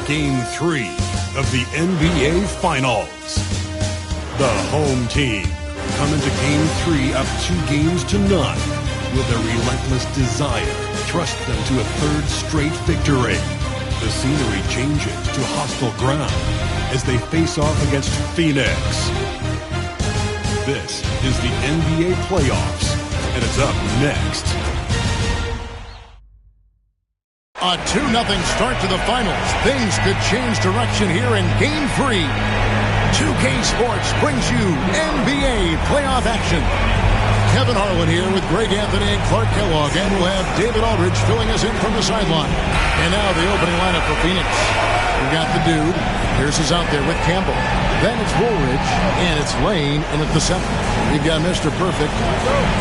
Game 3 of the NBA Finals. The home team come into Game 3 up 2-0 with a relentless desire thrust them to a third straight victory. The scenery changes to hostile ground as they face off against Phoenix. This is the NBA playoffs, and it's up next. A 2-0 start to the finals. Things could change direction here in Game 3. 2K Sports brings you NBA playoff action. Kevin Harlan here with Greg Anthony and Clark Kellogg, and we'll have David Aldridge filling us in from the sideline. And now the opening lineup for Phoenix. We've got the dude. Pierce is out there with Campbell. Then it's Woolridge, and it's Lane, and at the center, we've got Mr. Perfect.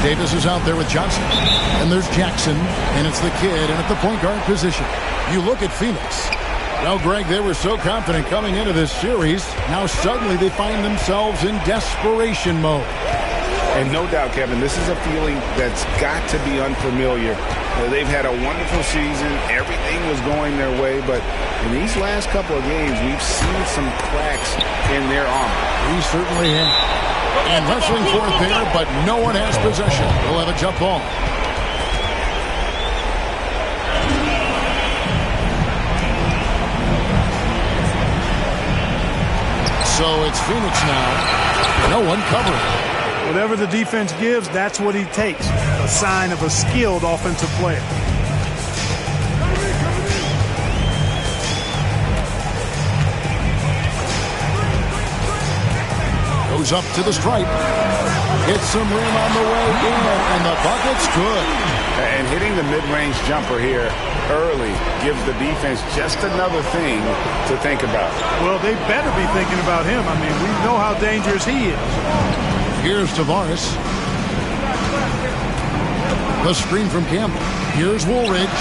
Davis is out there with Johnson. And there's Jackson, and it's the kid, and at the point guard position. You look at Phoenix. Well, Greg, they were so confident coming into this series. Now suddenly they find themselves in desperation mode. And no doubt, Kevin, this is a feeling that's got to be unfamiliar. They've had a wonderful season. Everything was going their way. But in these last couple of games, we've seen some cracks in their armor. We certainly have. And wrestling for it there, but no one has possession. We'll have a jump ball. So it's Phoenix now. No one covering. Whatever the defense gives, that's what he takes. A sign of a skilled offensive player. Goes up to the stripe. Gets some room on the way in, and the bucket's good. And hitting the mid-range jumper here early gives the defense just another thing to think about. Well, they better be thinking about him. I mean, we know how dangerous he is. Here's Tavares. The screen from Campbell. Here's Woolridge.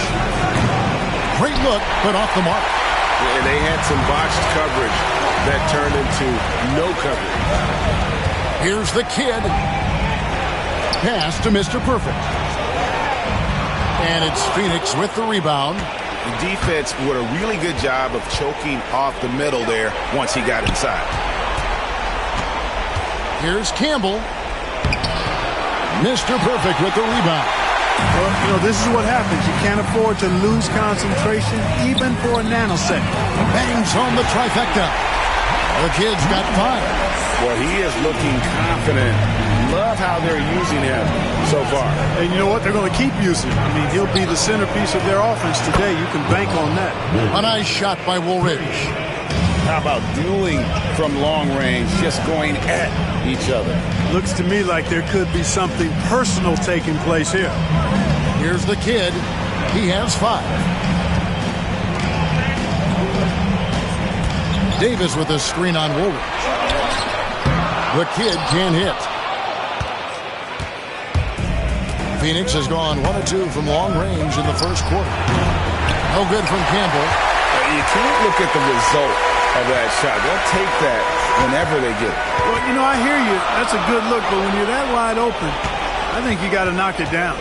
Great look, but off the mark. And they had some botched coverage that turned into no coverage. Here's the kid. Pass to Mr. Perfect. And it's Phoenix with the rebound. The defense did a really good job of choking off the middle there once he got inside. Here's Campbell. Mr. Perfect with the rebound. Well, you know, this is what happens. You can't afford to lose concentration even for a nanosecond. Bangs home the trifecta. The kid's got 5. Well, he is looking confident. Love how they're using him so far. And you know what? They're going to keep using him. I mean, he'll be the centerpiece of their offense today. You can bank on that. A nice shot by Woolridge. How about dueling from long range, just going at each other? Looks to me like there could be something personal taking place here. Here's the kid. He has 5. Davis with a screen on Woolridge. The kid can't hit. Phoenix has gone 1 of 2 from long range in the first quarter. No good from Campbell. You can't look at the result of that shot. They'll take that whenever they get it. Well, you know, I hear you. That's a good look, but when you're that wide open, I think you got to knock it down.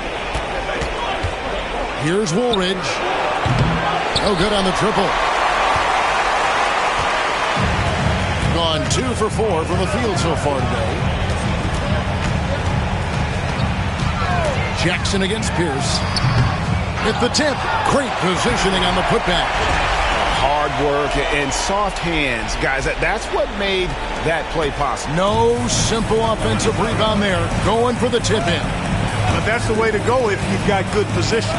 Here's Woolridge. No good on the triple. Gone 2 for 4 from the field so far today. Jackson against Pierce. Hit the tip. Great positioning on the putback. Hard work and soft hands. Guys, that's what made that play possible. No simple offensive rebound there. Going for the tip in. But that's the way to go if you've got good position.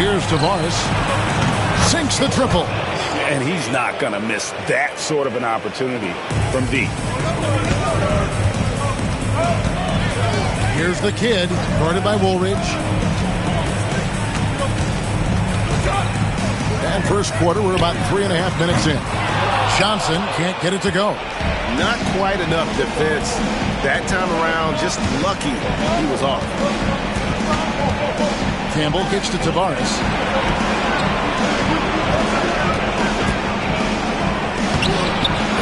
Here's Tavares. Sinks the triple. And he's not going to miss that sort of an opportunity from deep. Here's the kid, guarded by Woolridge. And first quarter, we're about 3.5 minutes in. Johnson can't get it to go. Not quite enough defense. That time around, just lucky he was off. Campbell kicks to Tavares.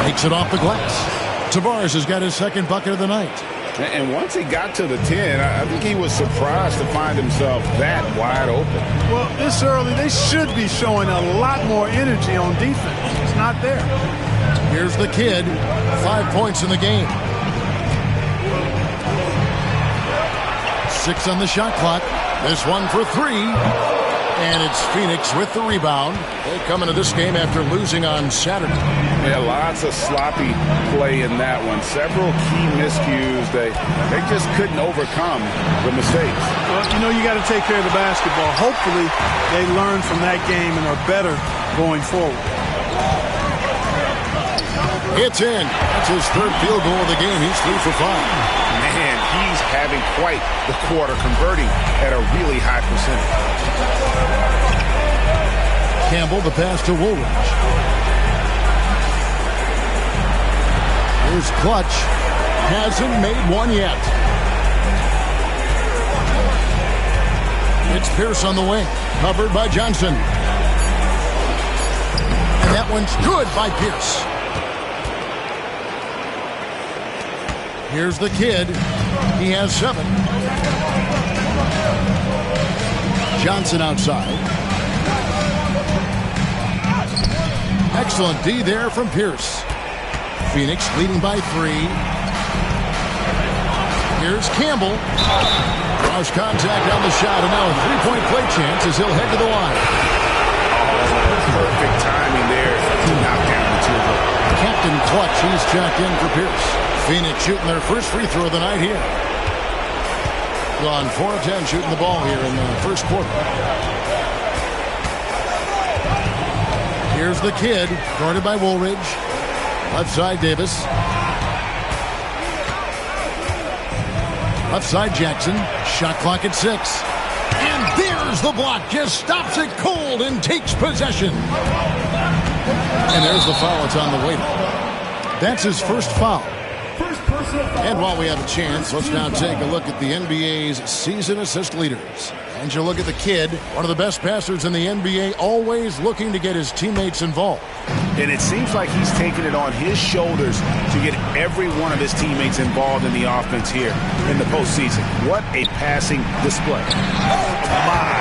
Takes it off the glass. Tavares has got his second bucket of the night. And once he got to the 10, I think he was surprised to find himself that wide open. Well, this early, they should be showing a lot more energy on defense. It's not there. Here's the kid. 5 points in the game. 6 on the shot clock. This one for 3. And it's Phoenix with the rebound. They come into this game after losing on Saturday. Yeah, lots of sloppy play in that one. Several key miscues. They just couldn't overcome the mistakes. Well, you know, you got to take care of the basketball. Hopefully, they learn from that game and are better going forward. It's in. That's his third field goal of the game. He's 3 for 5. Man, he's having quite the quarter, converting at a really high percentage. Campbell, the pass to Woolridge. Here's Clutch. Hasn't made one yet. It's Pierce on the wing. Covered by Johnson. And that one's good by Pierce. Here's the kid. He has 7. Johnson outside. Excellent D there from Pierce. Phoenix leading by 3. Here's Campbell. Draws contact on the shot, and now a 3-point play chance as he'll head to the line. Perfect timing there to knock down the 2. Captain Clutch, he's checked in for Pierce. Phoenix shooting their first free throw of the night here. Gone 4 of 10 shooting the ball here in the first quarter. Here's the kid, guarded by Woolridge. Left side, Davis. Left side, Jackson. Shot clock at 6. And there's the block. Just stops it cold and takes possession. And there's the foul. It's on the way. That's his first foul. And while we have a chance, let's now take a look at the NBA's season assist leaders. And you look at the kid, one of the best passers in the NBA, always looking to get his teammates involved. And it seems like he's taking it on his shoulders to get every one of his teammates involved in the offense here in the postseason. What a passing display. My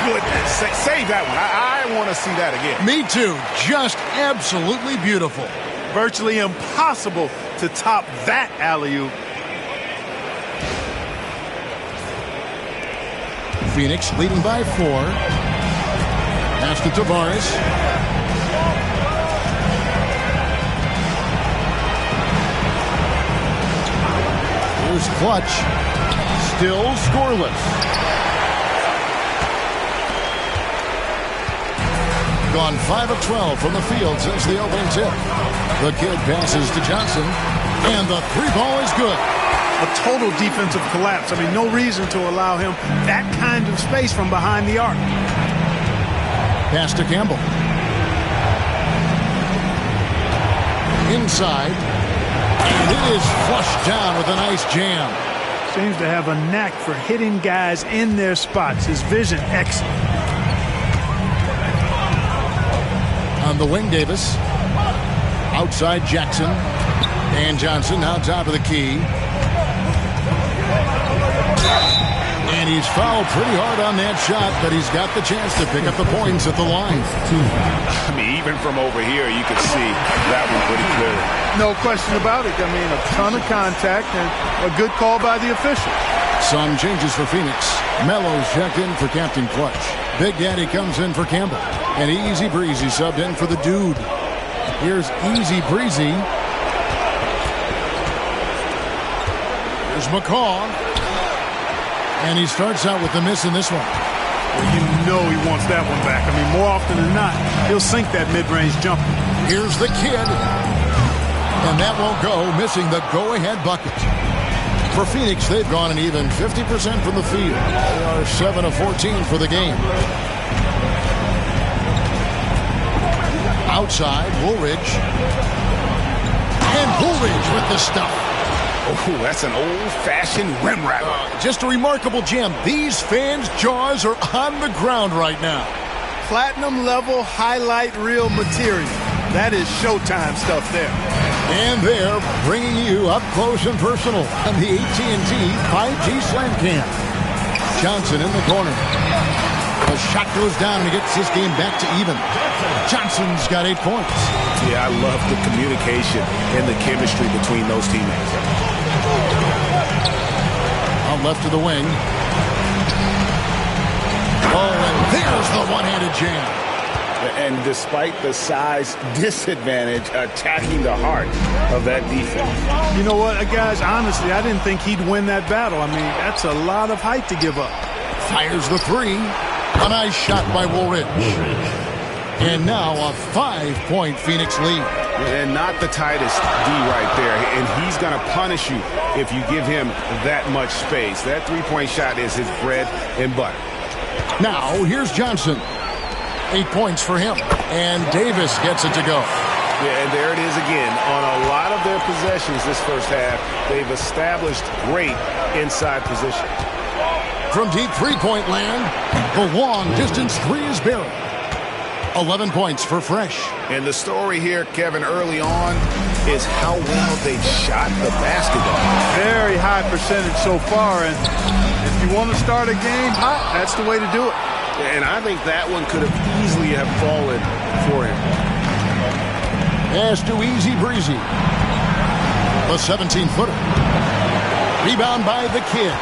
goodness. Save that one. I want to see that again. Me too. Just absolutely beautiful. Virtually impossible to top that alley-oop. Phoenix leading by 4. Pass to Tavares. Here's Clutch. Still scoreless. Gone 5 of 12 from the field since the opening tip. The kid passes to Johnson. And the 3-ball is good. A total defensive collapse. I mean, no reason to allow him that kind of space from behind the arc. Pass to Campbell. Inside. And it is flushed down with a nice jam. Seems to have a knack for hitting guys in their spots. His vision, excellent. On the wing, Davis. Outside, Jackson. And Johnson now top of the key. And he's fouled pretty hard on that shot, but he's got the chance to pick up the points at the line. I mean, even from over here, you can see that one pretty clearly. No question about it. I mean, a ton of contact and a good call by the officials. Some changes for Phoenix. Melo's checked in for Captain Clutch. Big Daddy comes in for Campbell. And Easy Breezy subbed in for the dude. Here's Easy Breezy. Here's McCaw. And he starts out with the miss in this one. Well, you know he wants that one back. I mean, more often than not, he'll sink that mid-range jumper. Here's the kid. And that won't go, missing the go-ahead bucket. For Phoenix, they've gone an even 50% from the field. They are 7 of 14 for the game. Outside, Woolridge. And Woolridge with the stuff. Oh, that's an old-fashioned rim rattler. Just a remarkable gem. These fans' jaws are on the ground right now. Platinum level highlight reel material. That is Showtime stuff there. And they're bringing you up close and personal on the AT&T 5G Slam Cam. Johnson in the corner. The shot goes down and he gets this game back to even. Johnson's got 8 points. Yeah, I love the communication and the chemistry between those teammates. On left of the wing. Oh, and there's the one-handed jam. And despite the size disadvantage, attacking the heart of that defense. You know what, guys, honestly, I didn't think he'd win that battle. I mean, that's a lot of height to give up. Fires the three. A nice shot by Woolridge. And now a 5-point Phoenix lead. And not the tightest D right there. And he's going to punish you if you give him that much space. That three-point shot is his bread and butter. Now, here's Johnson. 8 points for him. And Davis gets it to go. Yeah, and there it is again. On a lot of their possessions this first half, they've established great inside position. From deep three-point land, the long-distance three is buried. 11 points for Fresh. And the story here, Kevin, early on is how well they shot the basketball. Very high percentage so far, and if you want to start a game hot, that's the way to do it. And I think that one could have easily have fallen for him. Pass to Easy Breezy. The 17-footer. Rebound by the kid.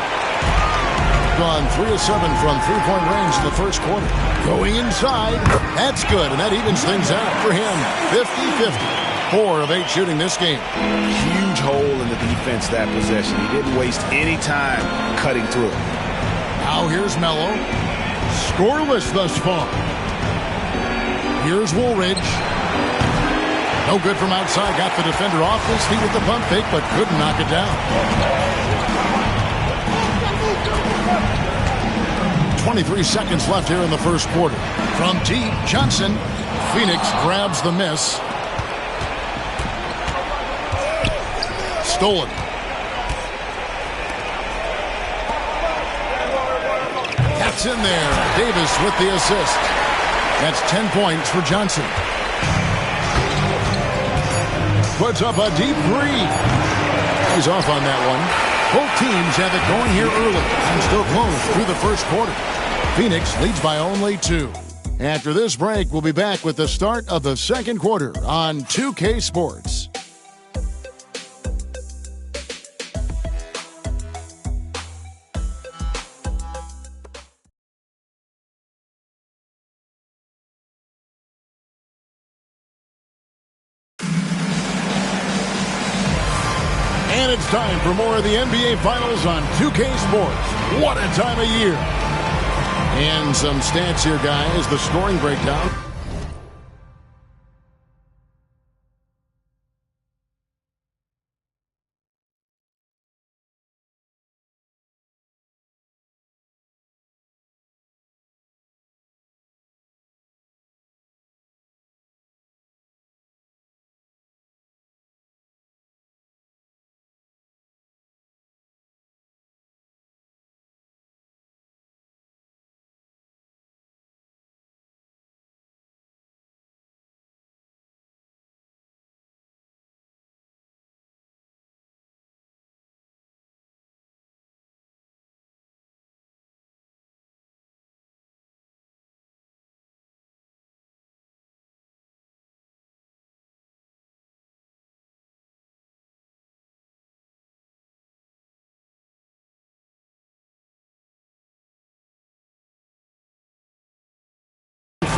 Gone 3 of 7 from three-point range in the first quarter. Going inside. That's good, and that evens things out for him. 50-50. 4 of 8 shooting this game. Huge hole in the defense that possession. He didn't waste any time cutting through. Now here's Mello. Scoreless thus far. Here's Woolridge. No good from outside. Got the defender off his feet with the pump fake, but couldn't knock it down. 23 seconds left here in the first quarter. From deep, Johnson. Phoenix grabs the miss. Stolen. That's in there. Davis with the assist. That's 10 points for Johnson. Puts up a deep three. He's off on that one. Both teams have it going here early and still close through the first quarter. Phoenix leads by only 2. After this break, we'll be back with the start of the second quarter on 2K Sports. And it's time for more of the NBA Finals on 2K Sports. What a time of year. And some stats here, guys. The scoring breakdown.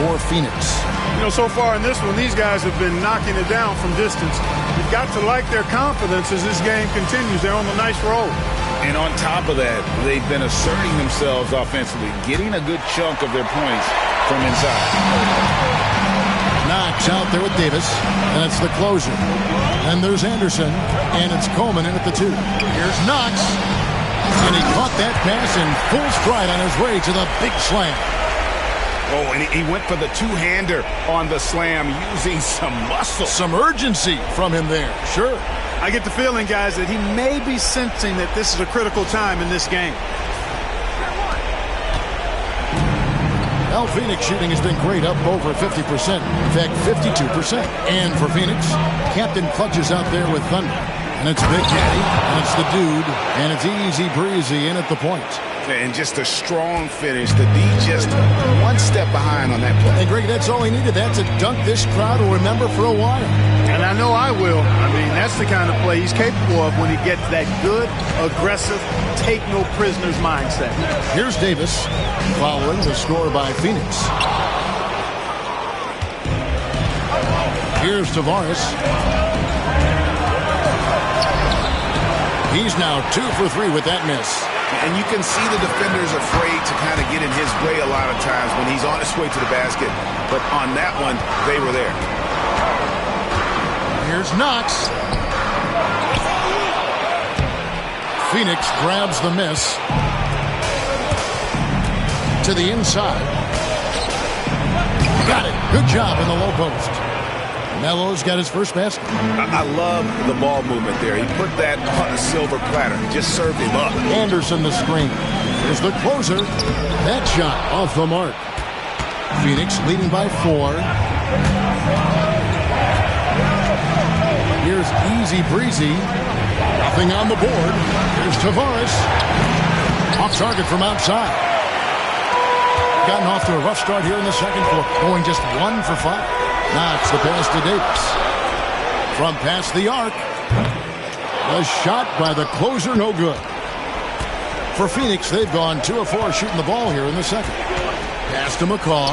For Phoenix. You know, so far in this one, these guys have been knocking it down from distance. You've got to like their confidence as this game continues. They're on a nice roll. And on top of that, they've been asserting themselves offensively, getting a good chunk of their points from inside. Knox out there with Davis, and it's the closer. And there's Anderson, and it's Coleman in at the 2. Here's Knox, and he caught that pass in full stride on his way to the big slam. Oh, and he went for the two-hander on the slam using some muscle. Some urgency from him there, sure. I get the feeling, guys, that he may be sensing that this is a critical time in this game. Well, Phoenix shooting has been great, up over 50%. In fact, 52%. And for Phoenix, Captain clutches out there with Thunder. And it's Big Daddy, and it's the dude, and it's easy breezy in at the point. And just a strong finish. The D just one step behind on that play. And Greg, that's all he needed. That's a dunk this crowd will remember for a while. And I know I will. I mean, that's the kind of play he's capable of when he gets that good, aggressive, take no prisoners mindset. Here's Davis following the score by Phoenix. Here's Tavares. He's now 2 for 3 with that miss. And you can see the defenders afraid to kind of get in his way a lot of times when he's on his way to the basket. But on that one, they were there. Here's Knox. Phoenix grabs the miss to the inside. Got it. Good job in the low post. Melo's got his first basket. I love the ball movement there. He put that on a silver platter. Just served him up. Anderson the screen. Here's the closer. That shot off the mark. Phoenix leading by 4. Here's easy breezy. Nothing on the board. Here's Tavares. Off target from outside. Gotten off to a rough start here in the second quarter. Going just 1 for 5. Knocks the pass to Davis. From past the arc. A shot by the closer, no good. For Phoenix, they've gone 2 of 4 shooting the ball here in the second. Pass to McCaw.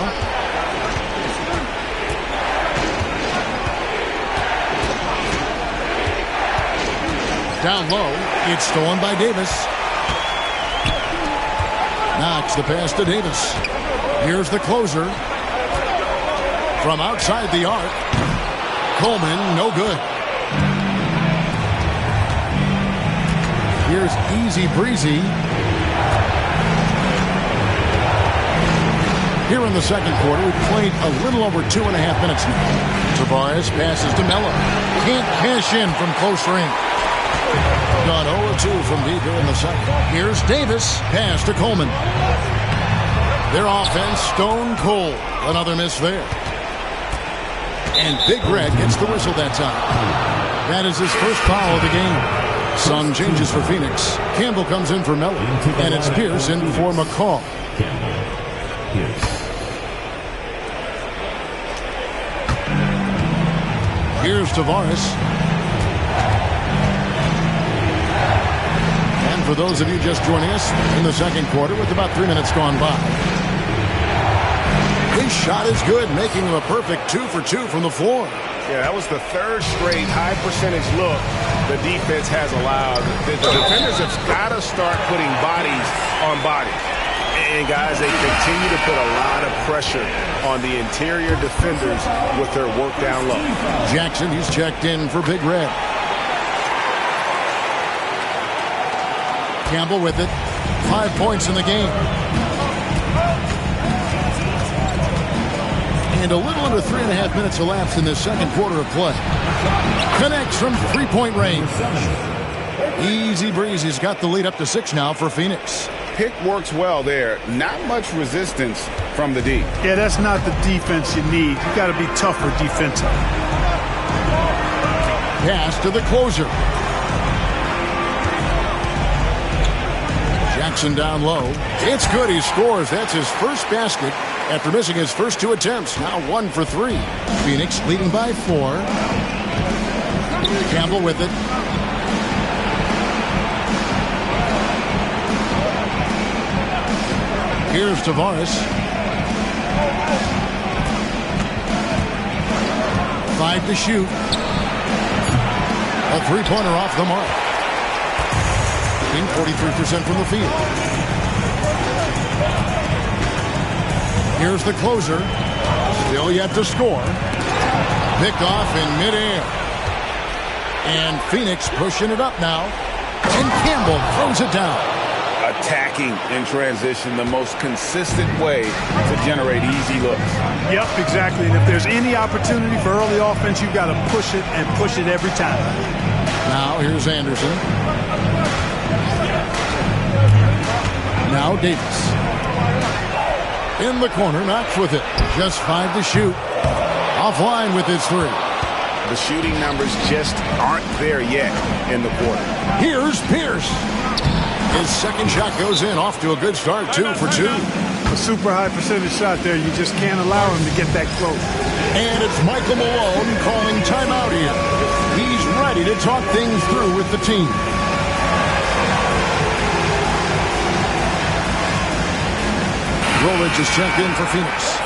Down low. It's stolen by Davis. Knocks the pass to Davis. Here's the closer. From outside the arc. Coleman, no good. Here's easy breezy. Here in the second quarter, we've played a little over 2.5 minutes now. Tavares passes to Melo. Can't cash in from close range. Gone 0-2 from deep here in the second. Here's Davis. Pass to Coleman. Their offense stone cold. Another miss there. And Big Red gets the whistle that time. That is his first foul of the game. Some changes for Phoenix. Campbell comes in for Melo. And it's Pierce in for McCaw. Here's Tavares. And for those of you just joining us in the second quarter with about 3 minutes gone by. His shot is good, making him a perfect 2 for 2 from the floor. Yeah, that was the third straight high percentage look the defense has allowed. The defenders have got to start putting bodies on bodies. And, guys, they continue to put a lot of pressure on the interior defenders with their work down low. Jackson, he's checked in for Big Red. Campbell with it. 5 points in the game. And a little under 3.5 minutes elapsed in this second quarter of play. Connects from three-point range. Easy breeze. He's got the lead up to 6 now for Phoenix. Pick works well there. Not much resistance from the D. Yeah, that's not the defense you need. You got to be tougher defensively. Pass to the closer. Jackson down low. It's good. He scores. That's his first basket after missing his first 2 attempts. Now 1 for 3. Phoenix leading by 4. Campbell with it. Here's Tavares. 5 to shoot. A 3-pointer off the mark. 43% from the field. Here's the closer. Still yet to score. Picked off in midair. And Phoenix pushing it up now. And Campbell throws it down. Attacking in transition, the most consistent way to generate easy looks. Yep, exactly. And if there's any opportunity for early offense, you've got to push it and push it every time. Now here's Anderson. Now Davis. In the corner, Knox with it. Just 5 to shoot. Offline with his 3. The shooting numbers just aren't there yet in the quarter. Here's Pierce. His second shot goes in, off to a good start, 2 for 2. A super high percentage shot there. You just can't allow him to get that close. And it's Michael Malone calling timeout here. He's ready to talk things through with the team. Woolridge is checked in for Phoenix.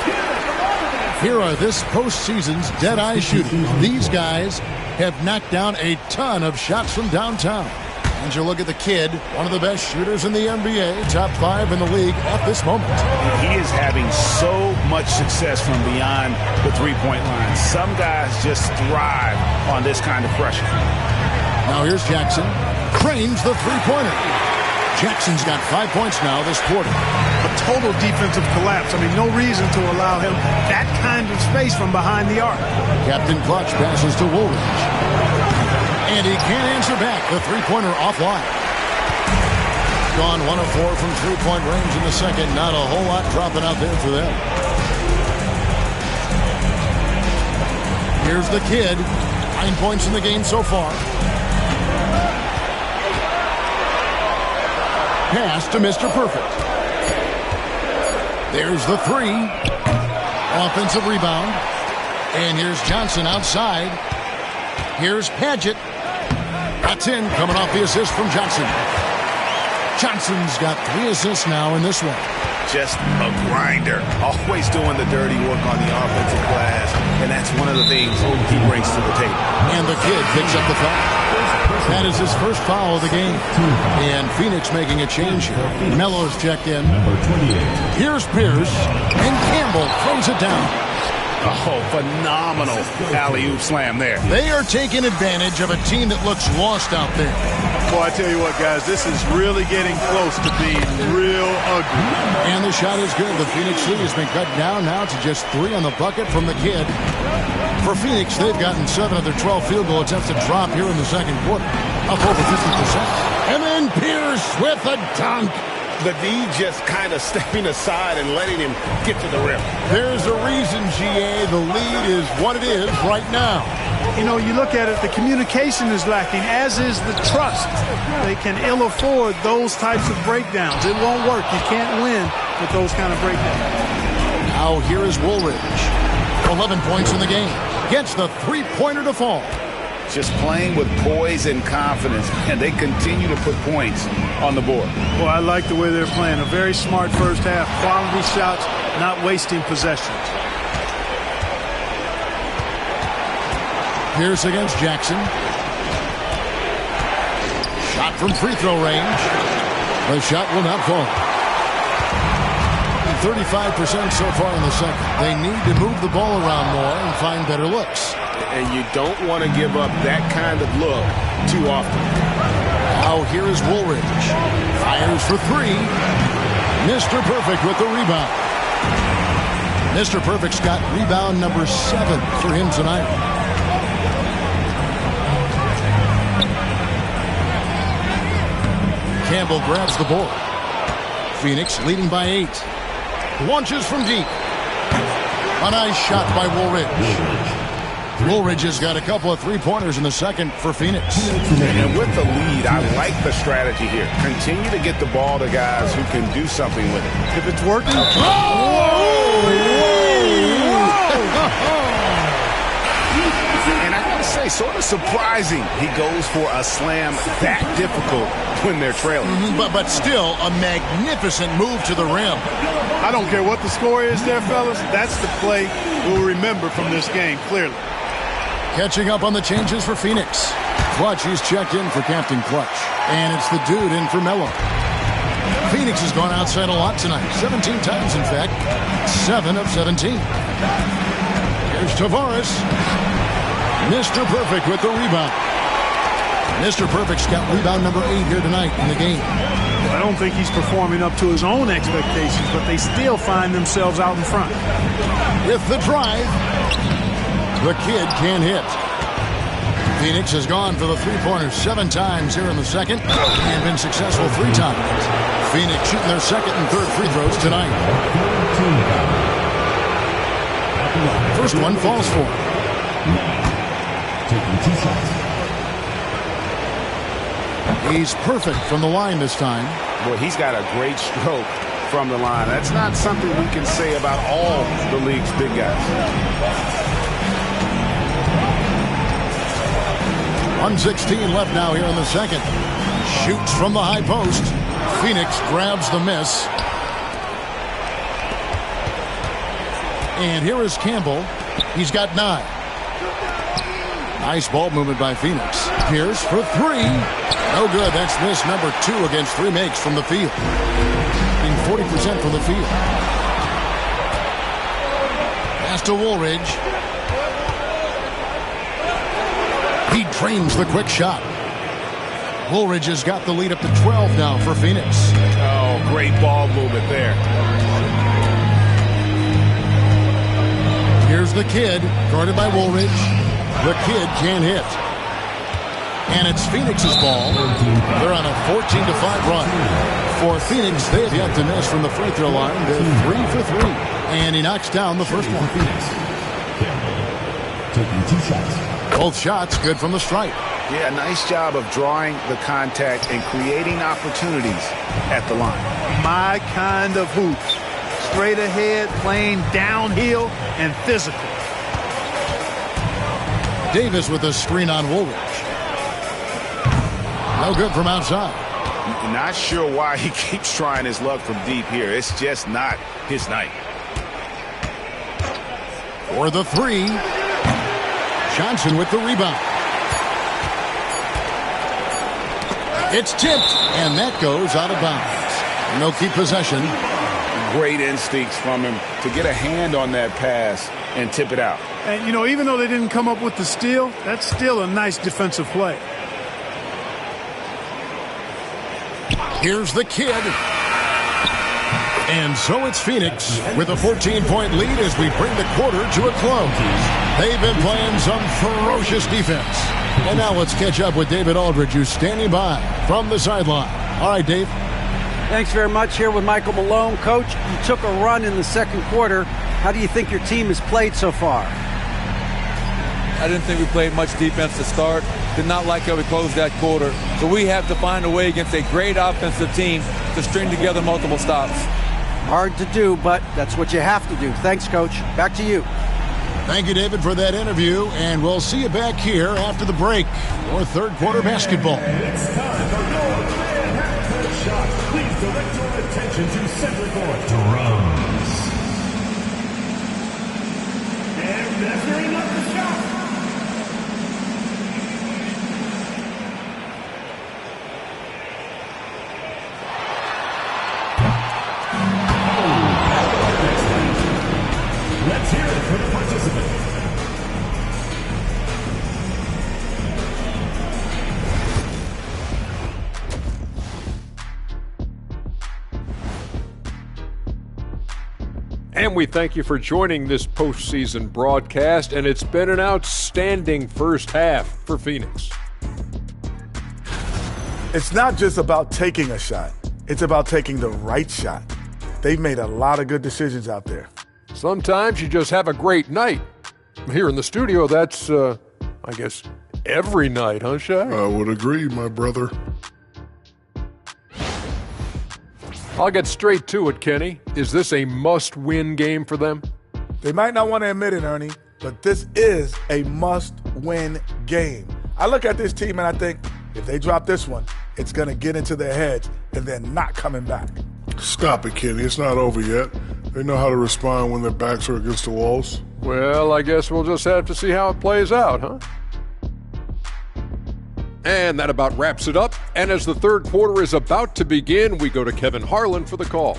Here are this postseason's dead-eye shooters. These guys have knocked down a ton of shots from downtown. And you look at the kid, one of the best shooters in the NBA, top 5 in the league at this moment. He is having so much success from beyond the three-point line. Some guys just thrive on this kind of pressure. Now here's Jackson. Cranes the three-pointer. Jackson's got 5 points now this quarter. A total defensive collapse. I mean, no reason to allow him that kind of space from behind the arc. Captain Clutch passes to Woolridge. And he can't answer back. The three-pointer offline. Gone 1 of 4 from three-point range in the second. Not a whole lot dropping out there for them. Here's the kid. 9 points in the game so far. Pass to Mr. Perfect. There's the 3. Offensive rebound. And here's Johnson outside. Here's Padgett. That's in, coming off the assist from Johnson. Johnson's got 3 assists now in this one. Just a grinder. Always doing the dirty work on the offensive glass. And that's one of the things he brings to the table. And the kid picks up the foul. That is his first foul of the game. And Phoenix making a change here. Melo's checked in. Here's Pierce. And Campbell throws it down. Oh, phenomenal alley-oop slam there. They are taking advantage of a team that looks lost out there. Well, I tell you what, guys, this is really getting close to being real ugly. And the shot is good. The Phoenix lead has been cut down now to just 3 on the bucket from the kid. For Phoenix, they've gotten 7 of their 12 field goal attempts to drop here in the second quarter. Up over 50%. And then Pierce with a dunk. The D just kind of stepping aside and letting him get to the rim. There's a reason, GA, the lead is what it is right now. You know, you look at it, the communication is lacking, as is the trust. They can ill afford those types of breakdowns. It won't work. You can't win with those kind of breakdowns. Now here is Woolridge. 11 points in the game. Gets the three-pointer to fall. Just playing with poise and confidence, and they continue to put points on the board. Well, I like the way they're playing. A very smart first half. Quality shots, not wasting possessions. Pierce against Jackson. Shot from free throw range. The shot will not fall. 35% so far in the second. They need to move the ball around more and find better looks. And you don't want to give up that kind of look too often. Now here is Woolridge. Fires for 3. Mr. Perfect with the rebound. Mr. Perfect's got rebound number 7 for him tonight. Campbell grabs the board. Phoenix leading by 8. Launches from deep. A nice shot by Woolridge. Woolridge has got a couple of three-pointers in the second for Phoenix. And with the lead, I like the strategy here. Continue to get the ball to guys who can do something with it. If it's working. And I gotta say, sort of surprising he goes for a slam that difficult when they're trailing. But still a magnificent move to the rim. I don't care what the score is there, fellas. That's the play we'll remember from this game, clearly. Catching up on the changes for Phoenix. Clutch, he's checked in for Captain Clutch. And it's the dude in for Melo. Phoenix has gone outside a lot tonight. 17 times, in fact. 7 of 17. Here's Tavares. Mr. Perfect with the rebound. Mr. Perfect's got rebound number 8 here tonight in the game. I don't think he's performing up to his own expectations, but they still find themselves out in front. With the drive, the kid can't hit. Phoenix has gone for the three-pointer 7 times here in the second and been successful 3 times. Phoenix shooting their second and third free throws tonight. First one falls for him. Taking 2 shots. He's perfect from the line this time. Well, he's got a great stroke from the line. That's not something we can say about all the league's big guys. 1:16 left now here in the second. Shoots from the high post. Phoenix grabs the miss. And here is Campbell. He's got 9. Nice ball movement by Phoenix. Pierce for 3. No good. That's miss number 2 against 3 makes from the field. Being 40% from the field. Pass to Woolridge. He drains the quick shot. Woolridge has got the lead up to 12 now for Phoenix. Oh, great ball movement there. Here's the kid, guarded by Woolridge. The kid can't hit. And it's Phoenix's ball. They're on a 14-5 run. For Phoenix, they have yet to miss from the free throw line. They're 3 for 3. And he knocks down the first one. Taking 2 shots. Both shots good from the stripe. Yeah, nice job of drawing the contact and creating opportunities at the line. My kind of hoop. Straight ahead, playing downhill and physical. Davis with a screen on Woolridge. No good from outside. Not sure why he keeps trying his luck from deep here. It's just not his night. For the 3. Johnson with the rebound. It's tipped, and that goes out of bounds. No keep possession. Great instincts from him to get a hand on that pass and tip it out. And, you know, even though they didn't come up with the steal, that's still a nice defensive play. Here's the kid. And so it's Phoenix with a 14-point lead as we bring the quarter to a close. They've been playing some ferocious defense. And now let's catch up with David Aldridge, who's standing by from the sideline. All right, Dave. Thanks very much. Here with Michael Malone. Coach, you took a run in the second quarter. How do you think your team has played so far? I didn't think we played much defense to start. Did not like how we closed that quarter. So we have to find a way against a great offensive team to string together multiple stops. Hard to do, but that's what you have to do. Thanks, Coach. Back to you. Thank you, David, for that interview, and we'll see you back here after the break for third quarter basketball. It's time for your half-court shot. Please direct your attention to center court. Drums. And measuring up the shot. Let's hear it for the participant. And we thank you for joining this postseason broadcast, and it's been an outstanding first half for Phoenix. It's not just about taking a shot. It's about taking the right shot. They've made a lot of good decisions out there. Sometimes you just have a great night. Here in the studio, that's, I guess, every night, huh, Shai? I would agree, my brother. I'll get straight to it, Kenny. Is this a must-win game for them? They might not want to admit it, Ernie, but this is a must-win game. I look at this team and I think, if they drop this one, it's going to get into their heads and then not coming back. Stop it, Kenny. It's not over yet. They know how to respond when their backs are against the walls. Well, I guess we'll just have to see how it plays out, huh? And that about wraps it up. And as the third quarter is about to begin, we go to Kevin Harlan for the call.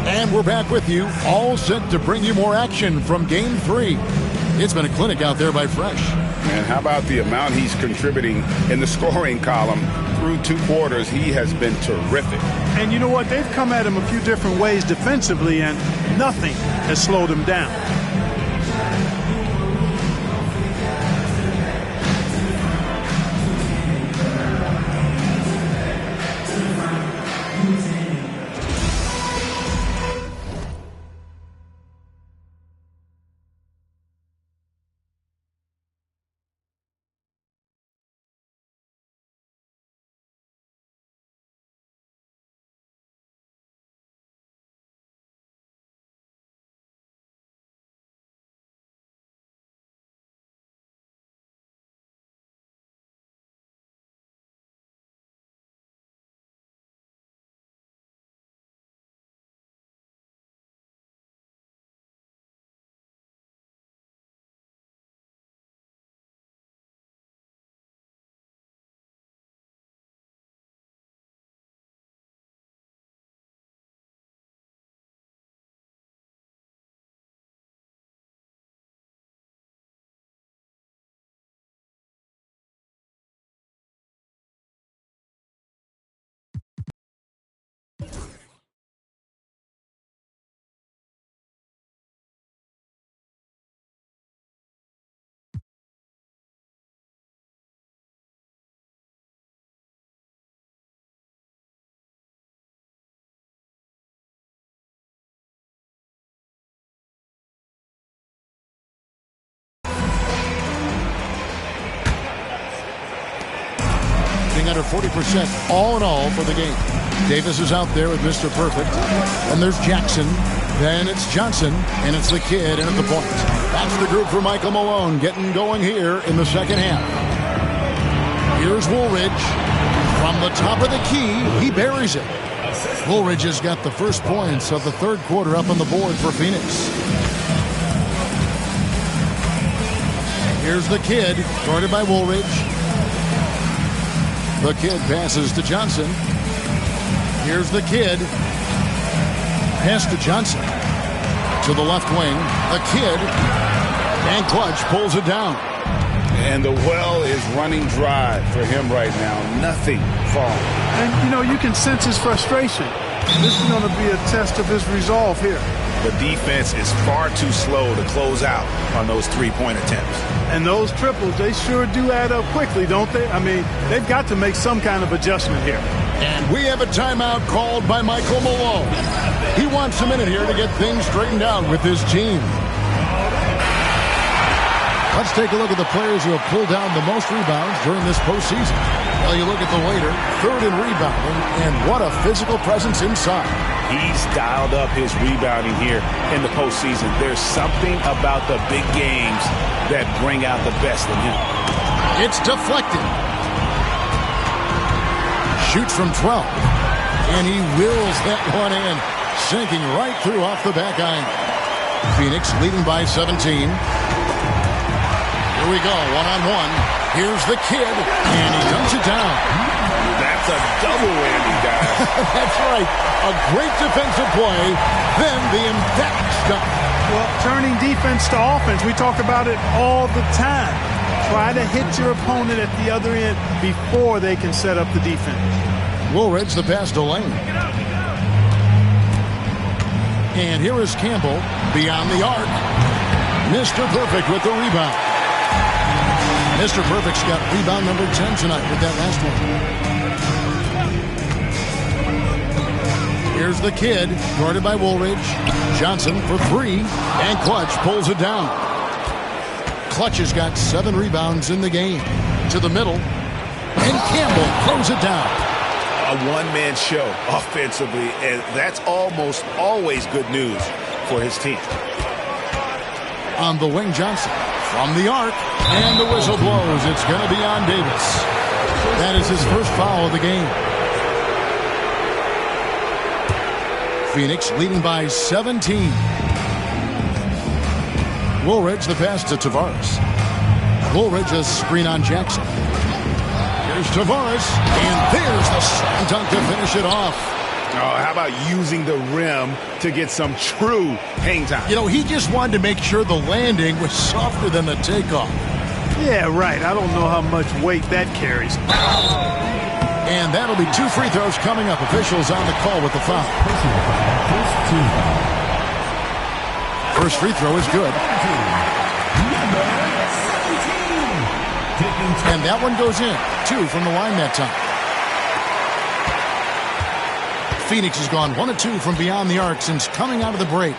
And we're back with you, all set to bring you more action from Game 3. It's been a clinic out there by Fresh. Man, how about the amount he's contributing in the scoring column through 2 quarters, he has been terrific. And you know what? They've come at him a few different ways defensively, and nothing has slowed him down. Under 40% all in all for the game. Davis is out there with Mr. Perfect. And there's Jackson. Then it's Johnson. And it's the kid in at the point. That's the group for Michael Malone getting going here in the second half. Here's Woolridge. From the top of the key, he buries it. Woolridge has got the first points of the third quarter up on the board for Phoenix. Here's the kid, guarded by Woolridge. The kid passes to Johnson. Here's the kid. Pass to Johnson. To the left wing. The kid. And Clutch pulls it down. And the well is running dry for him right now. Nothing falling. And, you know, you can sense his frustration. This is going to be a test of his resolve here. The defense is far too slow to close out on those three-point attempts. And those triples, they sure do add up quickly, don't they? I mean, they've got to make some kind of adjustment here. And we have a timeout called by Michael Malone. He wants a minute here to get things straightened out with his team. Let's take a look at the players who have pulled down the most rebounds during this postseason. Well, you look at the leader, third in rebounding, and what a physical presence inside. He's dialed up his rebounding here in the postseason. There's something about the big games that bring out the best in him. It's deflected. Shoots from 12. And he wills that one in, sinking right through off the back iron. Phoenix leading by 17. Here we go, one-on-one. Here's the kid, and he dunks it down. That's a double whammy, guys. That's right. A great defensive play, then the emphatic stop. Well, turning defense to offense, we talk about it all the time. Try to hit your opponent at the other end before they can set up the defense. Woolridge the pass to Lane. And here is Campbell beyond the arc. Mr. Perfect with the rebound. Mr. Perfect's got rebound number 10 tonight with that last one. Here's the kid, guarded by Woolridge. Johnson for three, and Clutch pulls it down. Clutch has got 7 rebounds in the game. To the middle, and Campbell throws it down. A one-man show offensively, and that's almost always good news for his team. On the wing, Johnson. From the arc, and the whistle blows. It's going to be on Davis. That is his first foul of the game. Phoenix leading by 17. Woolridge the pass to Tavares. Woolridge a screen on Jackson. Here's Tavares, and there's the slam dunk to finish it off. Oh, how about using the rim to get some true hang time? You know, he just wanted to make sure the landing was softer than the takeoff. Yeah, right. I don't know how much weight that carries. And that'll be 2 free throws coming up. Officials on the call with the foul. First free throw is good. And that one goes in. 2 from the line that time. Phoenix has gone 1 of 2 from beyond the arc since coming out of the break.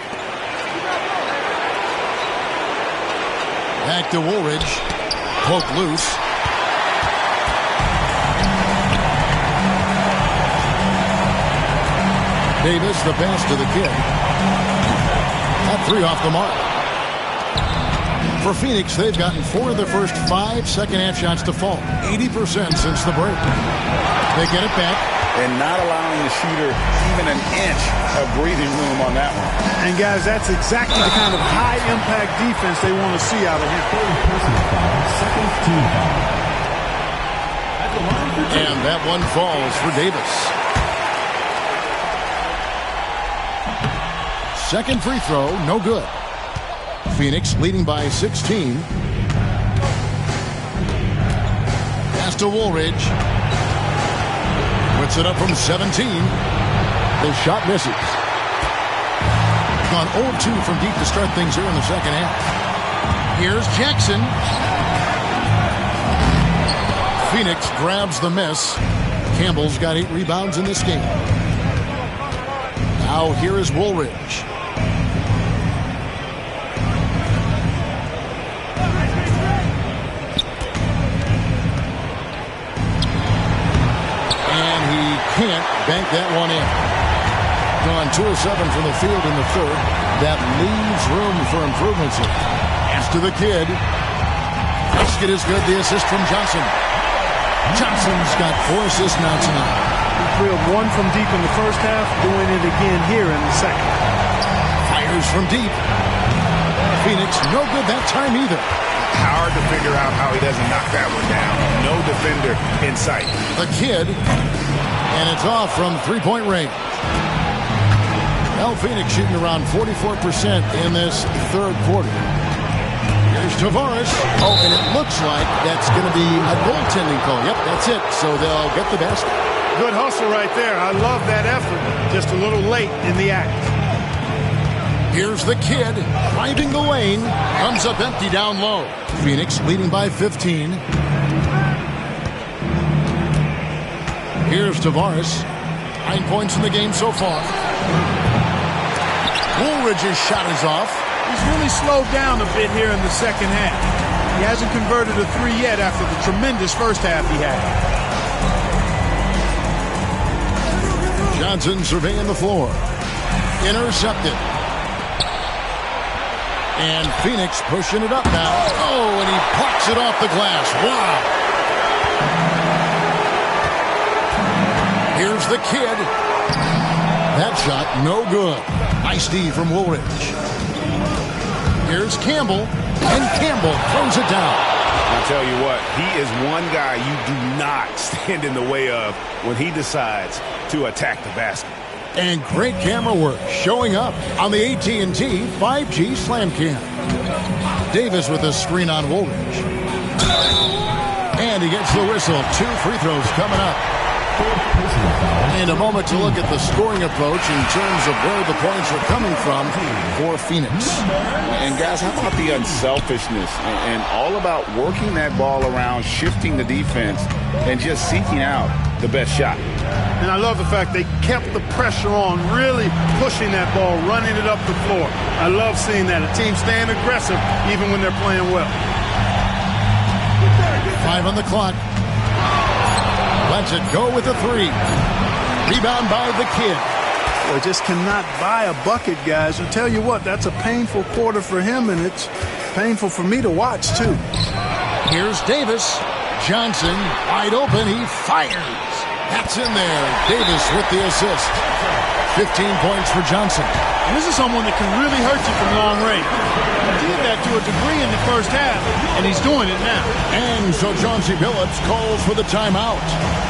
Back to Woolridge. Poke loose. Davis, the pass to the kid. That 3 off the mark. For Phoenix, they've gotten 4 of their first 5 second-half shots to fall. 80% since the break. They get it back. And not allowing the shooter even an inch of breathing room on that one. And, guys, that's exactly the kind of high-impact defense they want to see out of him. And that one falls for Davis. Second free throw, no good. Phoenix leading by 16. Pass to Woolridge. Puts it up from 17. The shot misses. Gone 0-2 from deep to start things here in the second half. Here's Jackson. Phoenix grabs the miss. Campbell's got 8 rebounds in this game. Now here is Woolridge. Can't bank that one in. Gone 2 of 7 from the field in the third. That leaves room for improvements here. Pass to the kid. Basket is good. The assist from Johnson. Johnson's got 4 assists now tonight. He drilled 1 from deep in the first half, doing it again here in the second. Fires from deep. Phoenix, no good that time either. Hard to figure out how he doesn't knock that one down. No defender in sight. The kid. And it's off from 3-point range. Well, Phoenix shooting around 44% in this third quarter. Here's Tavares. Oh, and it looks like that's going to be a goaltending call. Yep, that's it. So they'll get the basket. Good hustle right there. I love that effort. Just a little late in the act. Here's the kid driving the lane. Comes up empty down low. Phoenix leading by 15. Here's Tavares. 9 points in the game so far. Woolridge's shot is off. He's really slowed down a bit here in the second half. He hasn't converted a 3 yet after the tremendous first half he had. Johnson surveying the floor. Intercepted. And Phoenix pushing it up now. Oh, and he plucks it off the glass. Wow. Here's the kid. That shot, no good. Nice D from Woolridge. Here's Campbell. And Campbell throws it down. I'll tell you what, he is one guy you do not stand in the way of when he decides to attack the basket. And great camera work showing up on the AT&T 5G Slam Cam. Davis with a screen on Woolridge. And he gets the whistle. 2 free throws coming up. And a moment to look at the scoring approach in terms of where the points are coming from for Phoenix. And guys, how about the unselfishness and all about working that ball around, shifting the defense, and just seeking out the best shot. And I love the fact they kept the pressure on, really pushing that ball, running it up the floor. I love seeing that. A team staying aggressive even when they're playing well. 5 on the clock. Lets it go with a 3. Rebound by the kid. Well, just cannot buy a bucket, guys. I'll tell you what, that's a painful quarter for him, and it's painful for me to watch, too. Here's Davis. Johnson, wide open. He fires. That's in there. Davis with the assist. 15 points for Johnson. And this is someone that can really hurt you from long range. He did that to a degree in the first half, and he's doing it now. And so Chauncey Billups calls for the timeout.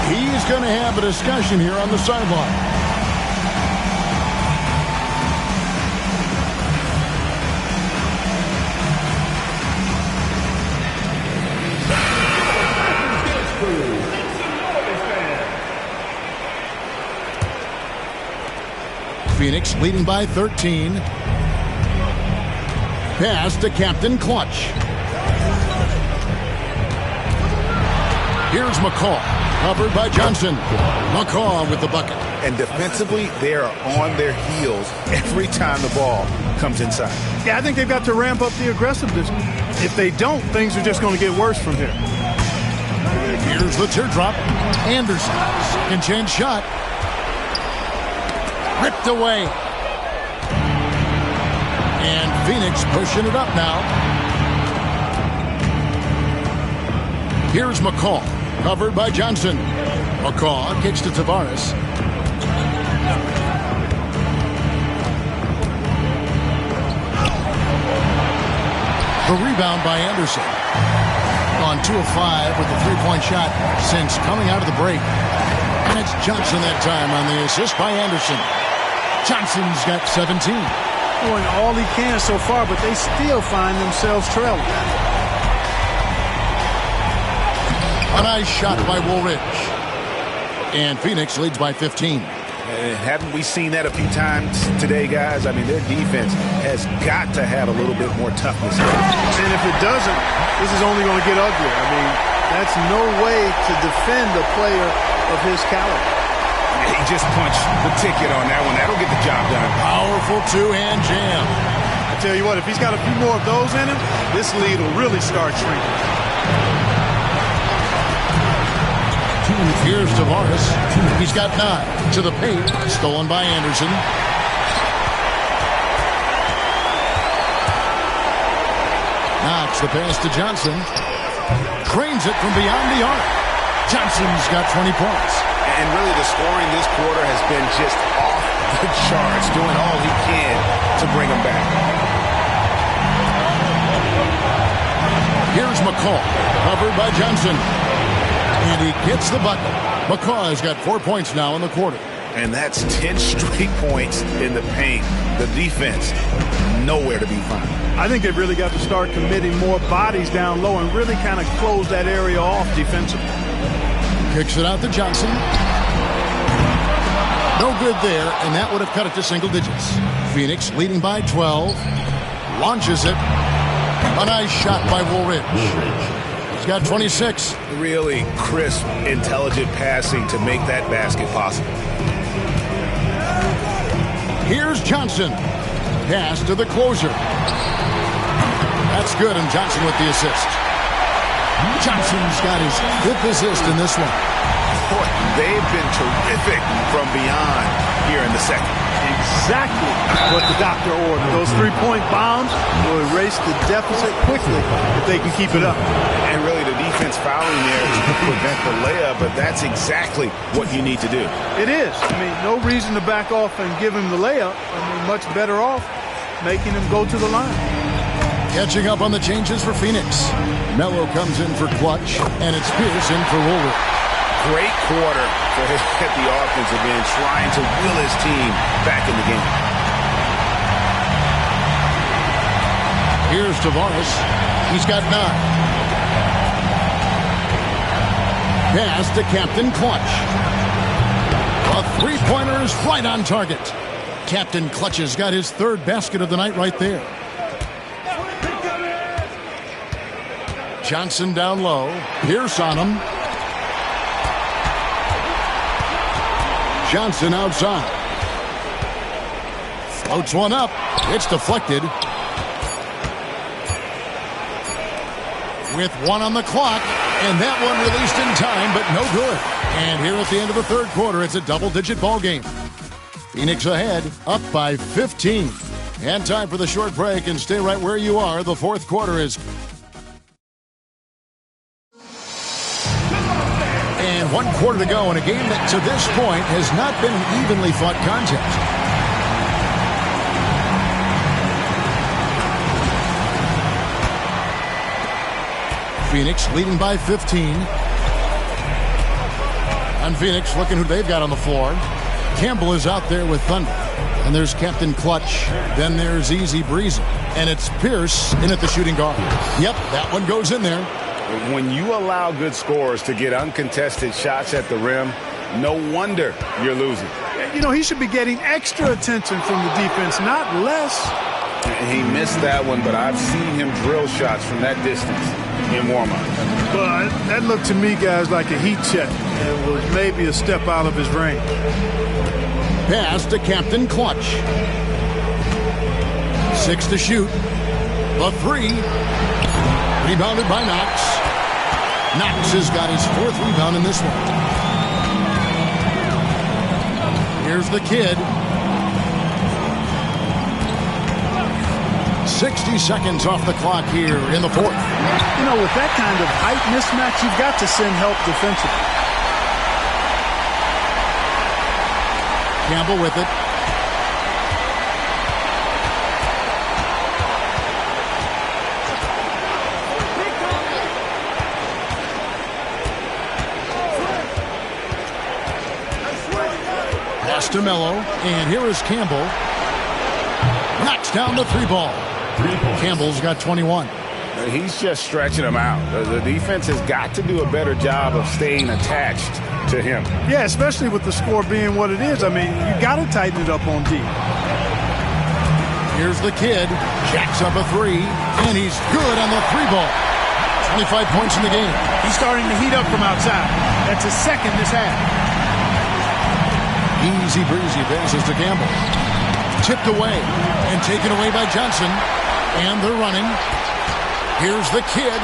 He's going to have a discussion here on the sideline. Phoenix leading by 13. Pass to Captain Clutch. Here's McCall, covered by Johnson. McCall with the bucket. And defensively, they are on their heels every time the ball comes inside. Yeah, I think they've got to ramp up the aggressiveness. If they don't, things are just going to get worse from here. Here's the teardrop. Anderson can change shot. Ripped away. And Phoenix pushing it up now. Here's McCall, covered by Johnson. McCall kicks to Tavares. The rebound by Anderson. On 2 of 5 with a three-point shot since coming out of the break. And it's Johnson that time on the assist by Anderson. Johnson's got 17. Doing all he can so far, but they still find themselves trailing. A nice shot by Woolridge. And Phoenix leads by 15. Haven't we seen that a few times today, guys? I mean, their defense has got to have a little bit more toughness. And if it doesn't, this is only going to get ugly. I mean, that's no way to defend a player of his caliber. He just punched the ticket on that one. That'll get the job done. Powerful two-hand jam. I tell you what, if he's got a few more of those in him, this lead will really start shrinking. Here's Tavares. He's got 9 to the paint. Stolen by Anderson. Knocks the pass to Johnson. Cranes it from beyond the arc. Johnson's got 20 points. And really the scoring this quarter has been just off the charts, doing all he can to bring them back. Here's McCall, covered by Johnson. And he gets the bucket. McCall has got 4 points now in the quarter. And that's 10 straight points in the paint. The defense, nowhere to be found. I think they've really got to start committing more bodies down low and really kind of close that area off defensively. Kicks it out to Johnson. No good there, and that would have cut it to single digits. Phoenix leading by 12. Launches it. A nice shot by Woolridge. He's got 26. Really crisp, intelligent passing to make that basket possible. Here's Johnson. Pass to the closer. That's good, and Johnson with the assist. Johnson's got his 5th assist in this one. Boy, they've been terrific from beyond here in the second. Exactly what the doctor ordered. Those three-point bombs will erase the deficit quickly if they can keep it up. And really the defense fouling there to prevent the layup, but that's exactly what you need to do. It is. I mean, no reason to back off and give him the layup. I mean, much better off making him go to the line. Catching up on the changes for Phoenix. Melo comes in for Clutch, and it's Pierce in for Woolridge. Great quarter for him at the offensive end, trying to will his team back in the game. Here's Tavares. He's got 9. Pass to Captain Clutch. A three-pointer is right on target. Captain Clutch has got his 3rd basket of the night right there. Johnson down low. Pierce on him. Johnson outside. Floats one up. It's deflected. With 1 on the clock. And that one released in time, but no good. And here at the end of the 3rd quarter, it's a double-digit ball game. Phoenix ahead, up by 15. And time for the short break, and stay right where you are. The 4th quarter is... And 1 quarter to go in a game that to this point has not been an evenly fought contest. Phoenix leading by 15. And Phoenix looking who they've got on the floor. Campbell is out there with Thunder. And there's Captain Clutch. Then there's Easy Breezy. And it's Pierce in at the shooting guard. Yep, that one goes in there. When you allow good scorers to get uncontested shots at the rim, no wonder you're losing. You know, he should be getting extra attention from the defense, not less. He missed that one, but I've seen him drill shots from that distance in warm-up. But that looked to me, guys, like a heat check. It was maybe a step out of his range. Pass to Captain Clutch. 6 to shoot. The 3. Rebounded by Knox. Knox has got his 4th rebound in this one. Here's the kid. 60 seconds off the clock here in the 4th. You know, with that kind of height mismatch, you've got to send help defensively. Campbell with it. Pass to Melo, and here is Campbell. Knocks down the 3 ball. Campbell's got 21. He's just stretching him out. The defense has got to do a better job of staying attached to him. Yeah, especially with the score being what it is. I mean, you got to tighten it up on D. Here's the kid. Jacks up a 3, and he's good on the 3 ball. 25 points in the game. He's starting to heat up from outside. That's his 2nd this half. Easy breezy passes to Campbell. Tipped away and taken away by Johnson. And they're running. Here's the kid.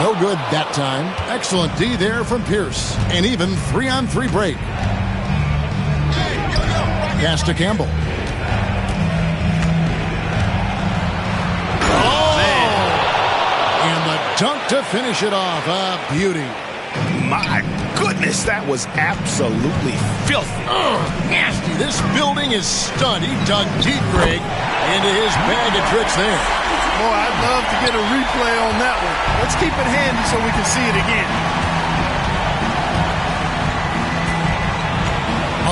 No good that time. Excellent D there from Pierce. And even 3-on-3 break. Pass to Campbell. Oh! And the dunk to finish it off. A beauty. My goodness, that was absolutely filthy. Nasty. This building is stud. He dug deep, Greg, into his bag of tricks there. Boy, I'd love to get a replay on that one. Let's keep it handy so we can see it again.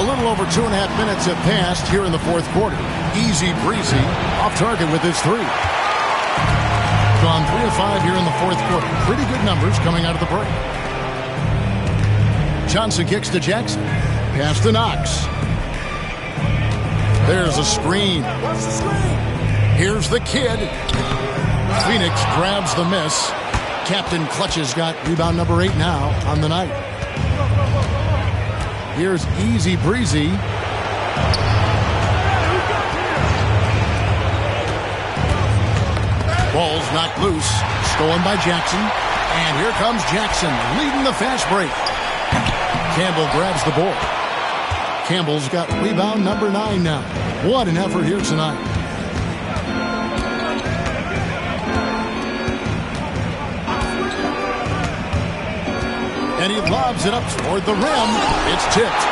A little over 2.5 minutes have passed here in the 4th quarter. Easy breezy, off target with his 3. Gone 3 of 5 here in the 4th quarter. Pretty good numbers coming out of the break. Johnson kicks to Jackson. Pass to Knox. There's a screen. What's the screen? Here's the kid. Phoenix grabs the miss. Captain Clutch has got rebound number 8 now on the night. Here's easy breezy. Ball's knocked loose. Stolen by Jackson. And here comes Jackson leading the fast break. Campbell grabs the ball. Campbell's got rebound number 9 now. What an effort here tonight. And he lobs it up toward the rim. It's tipped.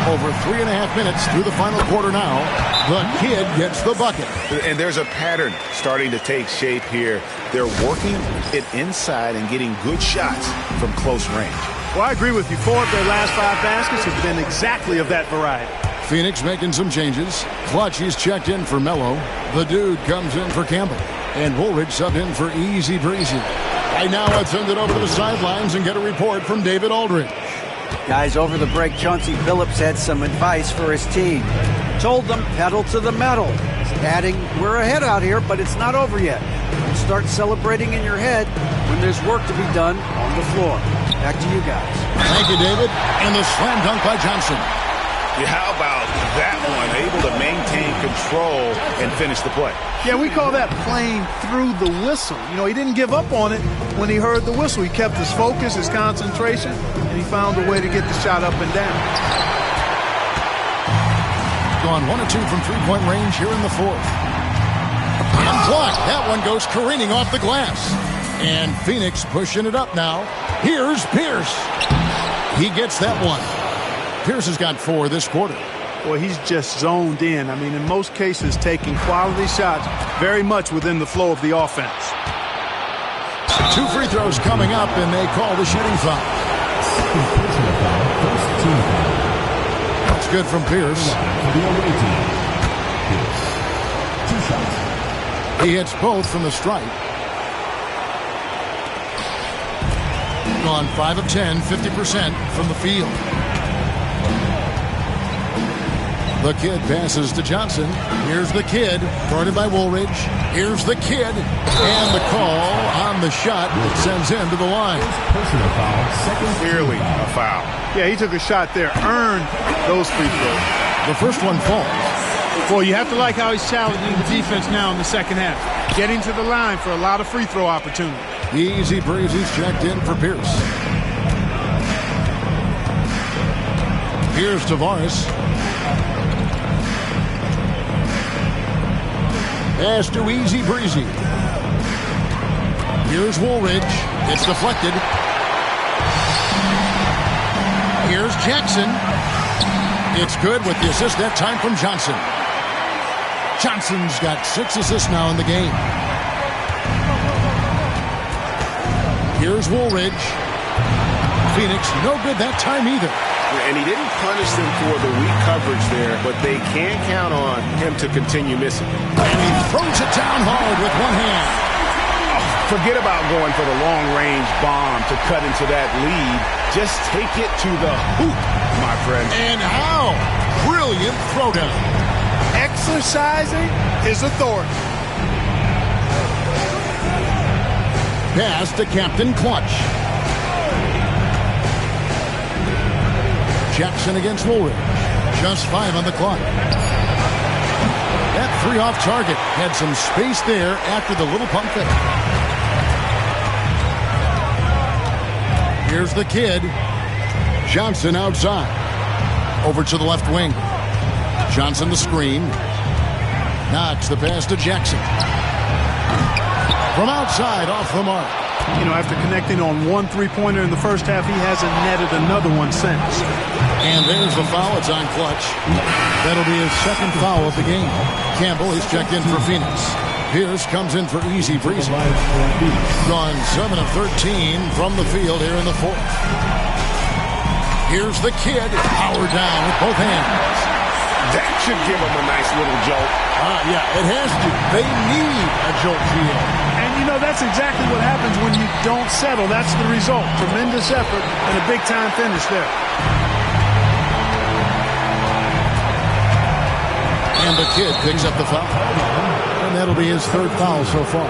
Over 3.5 minutes through the final quarter now. The kid gets the bucket. And there's a pattern starting to take shape here. They're working it inside and getting good shots from close range. Well, I agree with you. 4 of their last 5 baskets have been exactly of that variety. Phoenix making some changes. Clutch, he's checked in for Melo. The dude comes in for Campbell. And Woolridge subbed in for Easy Breezy. Right now, let's send it over to the sidelines and get a report from David Aldridge. Guys, over the break, Chauncey Billups had some advice for his team. Told them, pedal to the metal. Adding, we're ahead out here, but it's not over yet. Start celebrating in your head when there's work to be done on the floor. Back to you guys. Thank you, David. And the slam dunk by Johnson. Yeah, how about that one? Able to maintain control and finish the play. Yeah, we call that playing through the whistle. You know, he didn't give up on it when he heard the whistle. He kept his focus, his concentration, and he found a way to get the shot up and down. Gone 1 of 2 from three-point range here in the 4th. And blocked. That one goes careening off the glass. And Phoenix pushing it up now. Here's Pierce. He gets that one. Pierce has got 4 this quarter. Boy, he's just zoned in. I mean, in most cases, taking quality shots very much within the flow of the offense. 2 free throws coming up, and they call the shooting foul. That's good from Pierce. He hits both from the stripe. gone 5 of 10, 50% from the field. The kid passes to Johnson. Here's the kid, guarded by Woolridge. Here's the kid, and the call on the shot that sends him to the line. Personal foul. Second Clearly a foul. Yeah, he took a shot there, earned those free throws. The first one falls. Boy, you have to like how he's challenging the defense now in the second half. Getting to the line for a lot of free throw opportunities. Easy breezy's checked in for Pierce. Here's Tavares. Pass to Easy Breezy. Here's Woolridge. It's deflected. Here's Jackson. It's good with the assist that time from Johnson. Johnson's got 6 assists now in the game. Here's Woolridge. Phoenix, no good that time either. And he didn't punish them for the weak coverage there, but they can't count on him to continue missing. And he throws it down hard with one hand. Forget about going for the long-range bomb to cut into that lead. Just take it to the hoop, my friend. And how? Brilliant throwdown. Exercising his authority. Pass to Captain Clutch. Jackson against Woolridge. Just 5 on the clock. That 3 off target had some space there after the little pump fake. Here's the kid. Johnson outside. Over to the left wing. Johnson the screen. Knocks the pass to Jackson. From outside, off the mark. You know, after connecting on 1 3-pointer in the first half, he hasn't netted another one since. And there's the foul. It's on Clutch. That'll be his second foul of the game. Campbell is checked in for Phoenix. Pierce comes in for Easy Breezy. Gone 7 of 13 from the field here in the fourth. Here's the kid. Power down with both hands. That should give him a nice little jolt. Yeah, it has to. They need a jolt here. And, you know, that's exactly what happens when you don't settle. That's the result. Tremendous effort and a big-time finish there. And the kid picks up the foul. And that'll be his 3rd foul so far.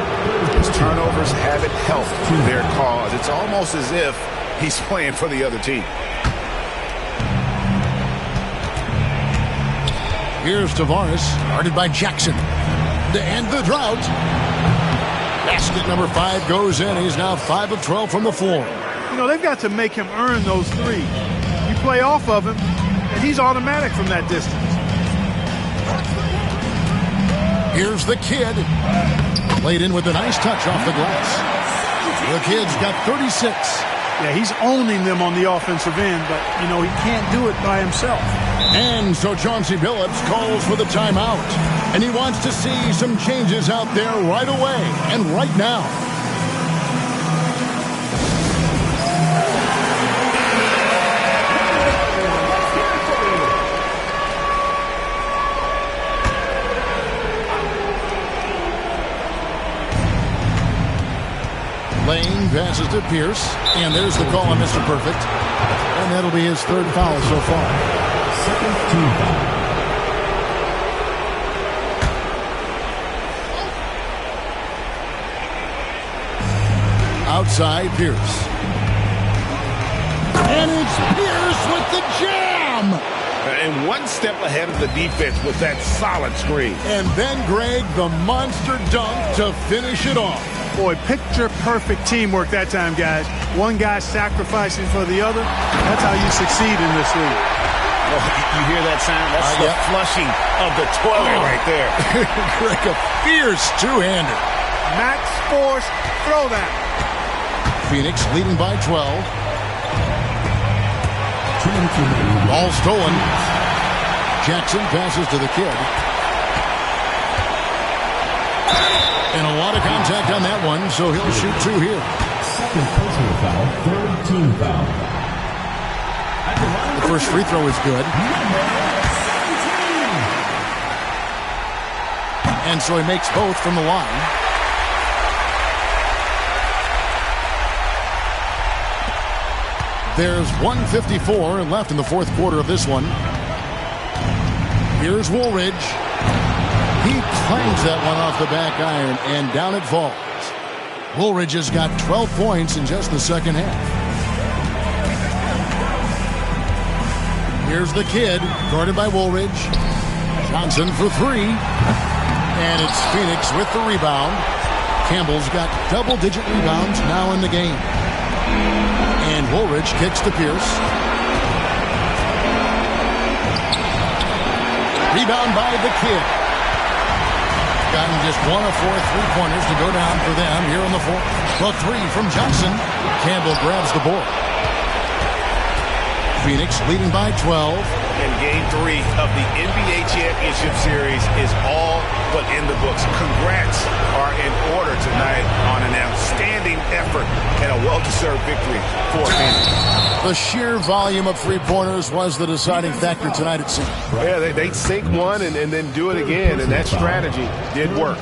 His turnovers haven't helped their cause. It's almost as if he's playing for the other team. Here's Tavares, guarded by Jackson. To end the drought. Basket number 5 goes in. He's now 5 of 12 from the floor. You know, they've got to make him earn those 3. You play off of him, and he's automatic from that distance. Here's the kid. Played in with a nice touch off the glass. The kid's got 36. Yeah, he's owning them on the offensive end, but, you know, he can't do it by himself. And so Chauncey Billups calls for the timeout. And he wants to see some changes out there right away and right now. Lane passes to Pierce. And there's the call on Mr. Perfect. And that'll be his 3rd foul so far. Second team foul. Outside Pierce. And it's Pierce with the jam. And one step ahead of the defense with that solid screen. And then, Greg, the monster dunk to finish it off. Boy, picture-perfect teamwork that time, guys. One guy sacrificing for the other. That's how you succeed in this league. Oh, you hear that sound? That's the flushing of the toilet right there. Greg, a fierce two-hander. Max Force throwdown. Phoenix leading by 12. Ball stolen. Jackson passes to the kid. And a lot of contact on that one, so he'll shoot 2 here. Second personal foul, 3rd team foul. The first free throw is good. And so he makes both from the line. There's 1:54 left in the fourth quarter of this one. Here's Woolridge. He clangs that one off the back iron, and down it falls. Woolridge has got 12 points in just the second half. Here's the kid, guarded by Woolridge. Johnson for three. And it's Phoenix with the rebound. Campbell's got double-digit rebounds now in the game. And Woolridge kicks to Pierce. Rebound by the kid. Gotten just one of 4 3-pointers to go down for them here in the fourth. The three from Johnson. Campbell grabs the board. Phoenix leading by 12. And Game 3 of the NBA Championship Series is all but in the books. Congrats are in order tonight on an outstanding effort and a well-deserved victory for Phoenix. The sheer volume of three-pointers was the deciding factor tonight, it seemed. Yeah, they sink one and then do it again, and that strategy did work.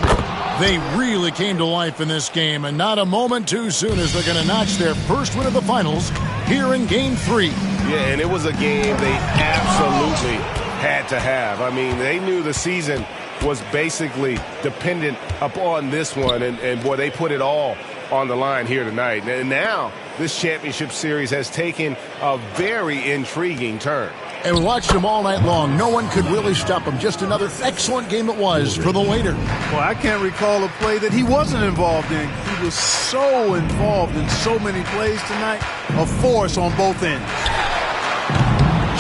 They really came to life in this game, and not a moment too soon as they're going to notch their first win of the finals here in Game 3. Yeah, and it was a game they absolutely had to have. I mean, they knew the season was basically dependent upon this one, and boy, they put it all on the line here tonight. And now this championship series has taken a very intriguing turn. And we watched them all night long. No one could really stop them. Just another excellent game it was for the Waiter. Well, I can't recall a play that he wasn't involved in. He was so involved in so many plays tonight. A force on both ends.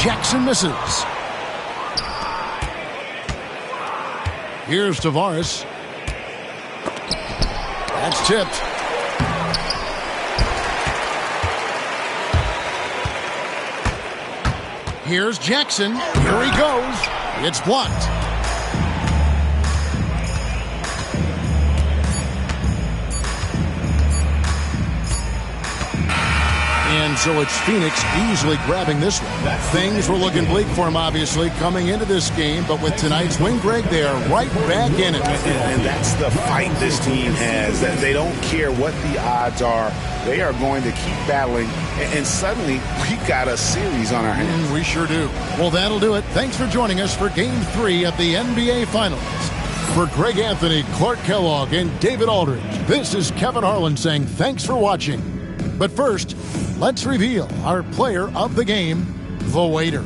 Jackson misses. Here's Tavares. That's tipped. Here's Jackson. Here he goes. It's blocked. And so it's Phoenix easily grabbing this one. Things were looking bleak for him, obviously, coming into this game. But with tonight's win, Greg, they are right back in it. And that's the fight this team has. That they don't care what the odds are. They are going to keep battling. And suddenly, we got a series on our hands. We sure do. Well, that'll do it. Thanks for joining us for Game 3 of the NBA Finals. For Greg Anthony, Clark Kellogg, and David Aldridge, this is Kevin Harlan saying thanks for watching. But first, let's reveal our player of the game, the Waiter.